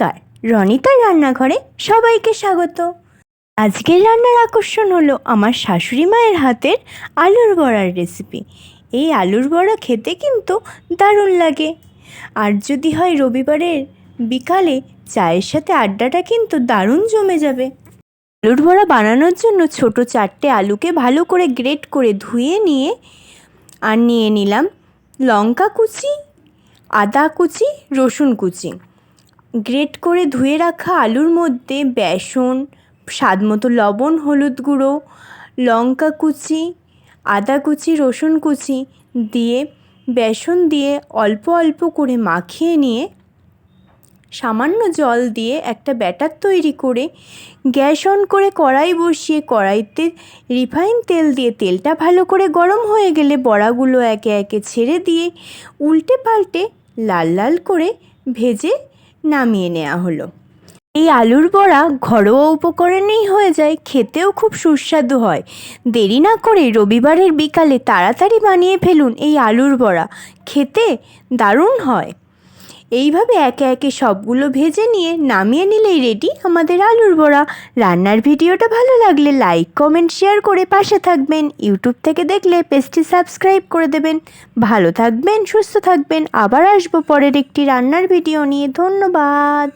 নমস্কার, রনিতার রান্নাঘরে সবাইকে স্বাগত। আজকের রান্নার আকর্ষণ হলো আমার শাশুড়ি মায়ের হাতের আলুর বড়ার রেসিপি। এই আলুর বড়া খেতে কিন্তু দারুণ লাগে, আর যদি হয় রবিবারের বিকালে চায়ের সাথে আড্ডাটা কিন্তু দারুণ জমে যাবে। আলুর বড়া বানানোর জন্য ছোট 4টে আলুকে ভালো করে গ্রেট করে ধুয়ে নিয়ে নিয়ে নিলাম লঙ্কা কুচি, আদা কুচি, রসুন কুচি। গ্রেট করে ধুয়ে রাখা আলুর মধ্যে বেসন, স্বাদমতো লবণ, হলুদ গুঁড়ো, লঙ্কা কুচি, আদা কুচি, রসুন কুচি দিয়ে বেসন দিয়ে অল্প অল্প করে মাখিয়ে নিয়ে সামান্য জল দিয়ে একটা ব্যাটার তৈরি করে গ্যাস অন করে কড়াই বসিয়ে কড়াইতে রিফাইন তেল দিয়ে তেলটা ভালো করে গরম হয়ে গেলে বড়াগুলো একে একে ছেড়ে দিয়ে উল্টে পাল্টে লাল লাল করে ভেজে নামিয়ে নেওয়া হলো। এই আলুর বড়া ঘরোয়া উপকরণেই হয়ে যায়, খেতেও খুব সুস্বাদু হয়। দেরি না করে রবিবারের বিকালে তাড়াতাড়ি বানিয়ে ফেলুন এই আলুর বড়া, খেতে দারুণ হয়। এইভাবে একে একে সবগুলো ভেজে নিয়ে নামিয়ে নিলেই রেডি আমাদের আলুর বড়া। রান্নার ভিডিওটা ভালো লাগলে লাইক, কমেন্ট, শেয়ার করে পাশে থাকবেন। ইউটিউব থেকে দেখলে পেজটি সাবস্ক্রাইব করে দেবেন। ভালো থাকবেন, সুস্থ থাকবেন। আবার আসবো পরের একটি রান্নার ভিডিও নিয়ে। ধন্যবাদ।